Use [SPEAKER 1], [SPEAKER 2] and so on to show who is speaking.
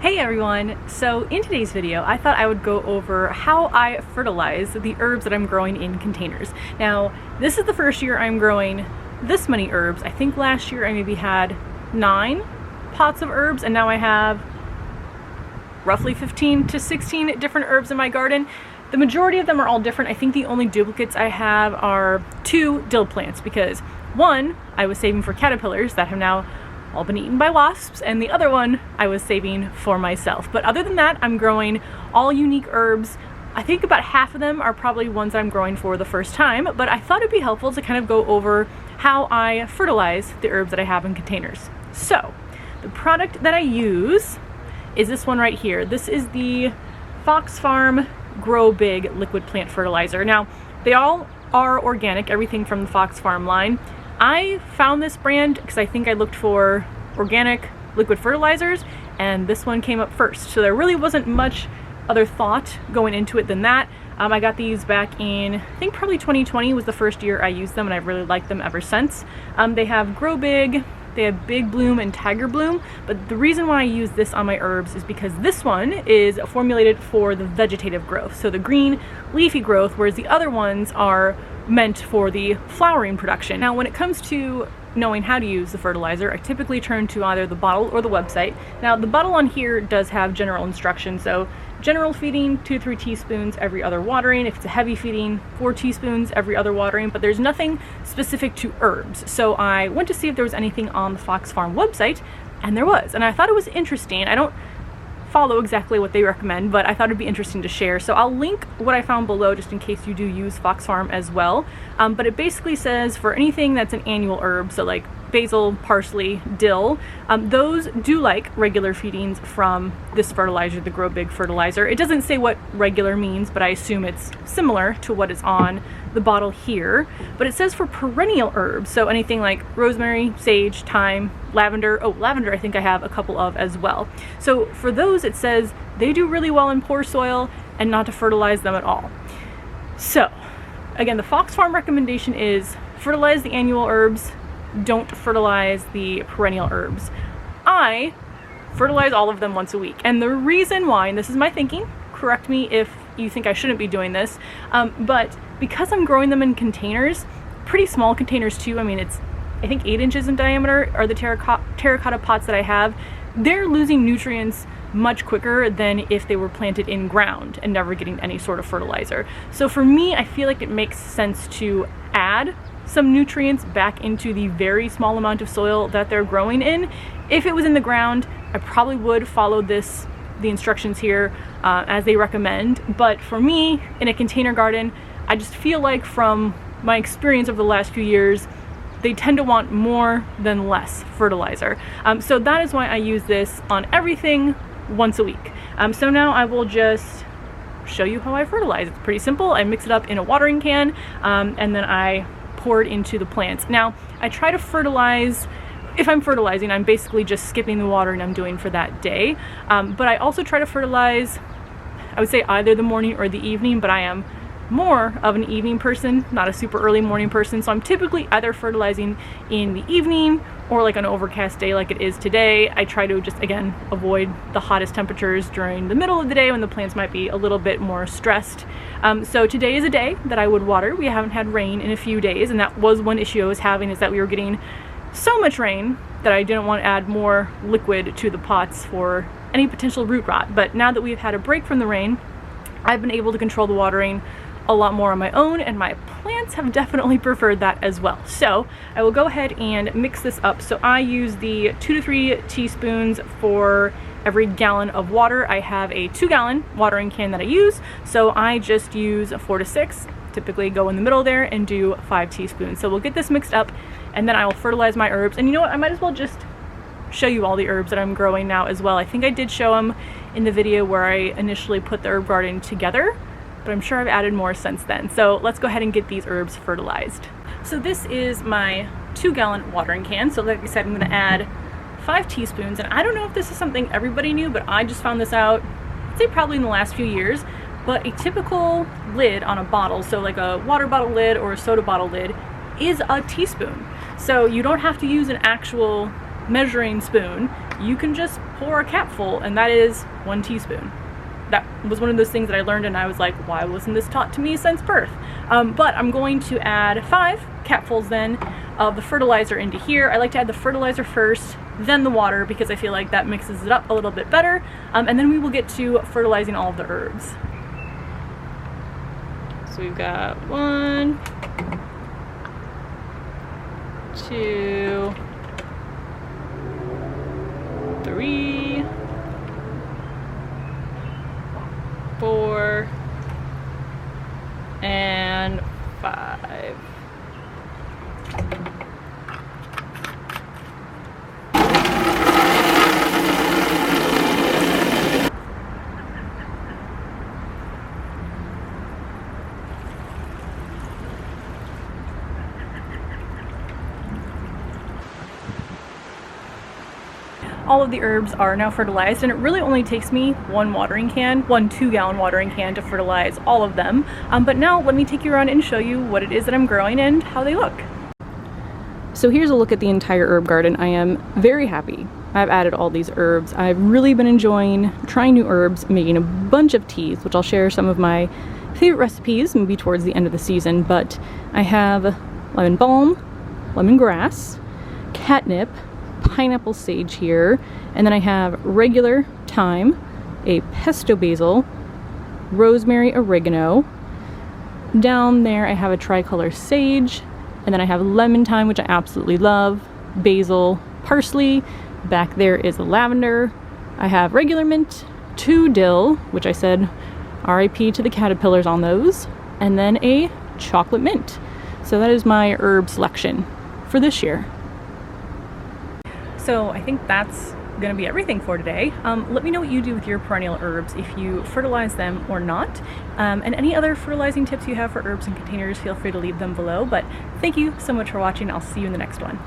[SPEAKER 1] Hey everyone! So in today's video I thought I would go over how I fertilize the herbs that I'm growing in containers. Now this is the first year I'm growing this many herbs. I think last year I maybe had 9 pots of herbs and now I have roughly 15 to 16 different herbs in my garden. The majority of them are all different. I think the only duplicates I have are 2 dill plants because one I was saving for caterpillars that have now all been eaten by wasps, and the other one I was saving for myself. But other than that, I'm growing all unique herbs. I think about half of them are probably ones I'm growing for the first time, but I thought it'd be helpful to kind of go over how I fertilize the herbs that I have in containers. So, the product that I use is this one right here. This is the Fox Farm Grow Big Liquid Plant Fertilizer. Now, they all are organic, everything from the Fox Farm line. I found this brand because I think I looked for organic liquid fertilizers and this one came up first. So there really wasn't much other thought going into it than that. I got these back in, I think probably 2020 was the first year I used them and I've really liked them ever since. They have Grow Big, they have Big Bloom and Tiger Bloom, but the reason why I use this on my herbs is because this one is formulated for the vegetative growth, so the green leafy growth, whereas the other ones are meant for the flowering production. Now when it comes to knowing how to use the fertilizer, I typically turn to either the bottle or the website. Now the bottle on here does have general instructions, so general feeding 2 to 3 teaspoons every other watering. If it's a heavy feeding, 4 teaspoons every other watering, but there's nothing specific to herbs. So I went to see if there was anything on the Fox Farm website, and there was, and I thought it was interesting. I don't follow exactly what they recommend, but I thought it'd be interesting to share. So I'll link what I found below just in case you do use Fox Farm as well. But it basically says for anything that's an annual herb, so like basil, parsley, dill, those do like regular feedings from this fertilizer, the Grow Big fertilizer. It doesn't say what regular means, but I assume it's similar to what is on the bottle here. But it says for perennial herbs, so anything like rosemary, sage, thyme, lavender. Oh, lavender I think I have a couple of as well. So for those it says they do really well in poor soil and not to fertilize them at all. So again, the Fox Farm recommendation is fertilize the annual herbs, don't fertilize the perennial herbs. I fertilize all of them once a week, and the reason why, and this is my thinking, correct me if you think I shouldn't be doing this, but because I'm growing them in containers, pretty small containers too, I mean it's I think 8 inches in diameter are the terracotta pots that I have, they're losing nutrients much quicker than if they were planted in ground and never getting any sort of fertilizer. So for me, I feel like it makes sense to add some nutrients back into the very small amount of soil that they're growing in. If it was in the ground, I probably would follow the instructions here as they recommend, but for me, in a container garden, I just feel like from my experience over the last few years, they tend to want more than less fertilizer. So that is why I use this on everything once a week. So now I will just show you how I fertilize. It's pretty simple. I mix it up in a watering can and then I pour it into the plants. Now I try to fertilize, if I'm fertilizing, I'm basically just skipping the watering I'm doing for that day. But I also try to fertilize, I would say either the morning or the evening, but I am more of an evening person, not a super early morning person, so I'm typically either fertilizing in the evening or like an overcast day like it is today. I try to just, again, avoid the hottest temperatures during the middle of the day when the plants might be a little bit more stressed. So today is a day that I would water. We haven't had rain in a few days, and that was one issue I was having, is that we were getting so much rain that I didn't want to add more liquid to the pots for any potential root rot. But now that we've had a break from the rain, I've been able to control the watering a lot more on my own, and my plants have definitely preferred that as well. So I will go ahead and mix this up. So I use the 2 to 3 teaspoons for every gallon of water. I have a 2-gallon watering can that I use, so I just use 4 to 6, typically go in the middle there and do 5 teaspoons. So we'll get this mixed up and then I will fertilize my herbs. And you know what, I might as well just show you all the herbs that I'm growing now as well. I think I did show them in the video where I initially put the herb garden together, but I'm sure I've added more since then. So let's go ahead and get these herbs fertilized. So this is my 2-gallon watering can. So like I said, I'm gonna add 5 teaspoons. And I don't know if this is something everybody knew, but I just found this out, I'd say probably in the last few years, but a typical lid on a bottle, so like a water bottle lid or a soda bottle lid, is a teaspoon. So you don't have to use an actual measuring spoon. you can just pour a capful, and that is 1 teaspoon. That was one of those things that I learned, and I was like, why wasn't this taught to me since birth? But I'm going to add 5 capfuls then of the fertilizer into here. I like to add the fertilizer first, then the water, because I feel like that mixes it up a little bit better. And then we will get to fertilizing all of the herbs. So we've got 1, 2, 3, 4, and 5. All of the herbs are now fertilized, and it really only takes me one 2-gallon watering can to fertilize all of them. But now let me take you around and show you what it is that I'm growing and how they look. So here's a look at the entire herb garden. I am very happy I've added all these herbs. I've really been enjoying trying new herbs, making a bunch of teas, which I'll share some of my favorite recipes maybe towards the end of the season. But I have lemon balm, lemongrass, catnip, pineapple sage here, and then I have regular thyme, a pesto basil, rosemary, oregano. Down there I have a tricolor sage, and then I have lemon thyme, which I absolutely love, basil, parsley. Back there is lavender. I have regular mint, 2 dill, which I said RIP to the caterpillars on those, and then a chocolate mint. So that is my herb selection for this year. So I think that's gonna be everything for today. Let me know what you do with your perennial herbs, if you fertilize them or not. And any other fertilizing tips you have for herbs and containers, feel free to leave them below. But thank you so much for watching. I'll see you in the next one.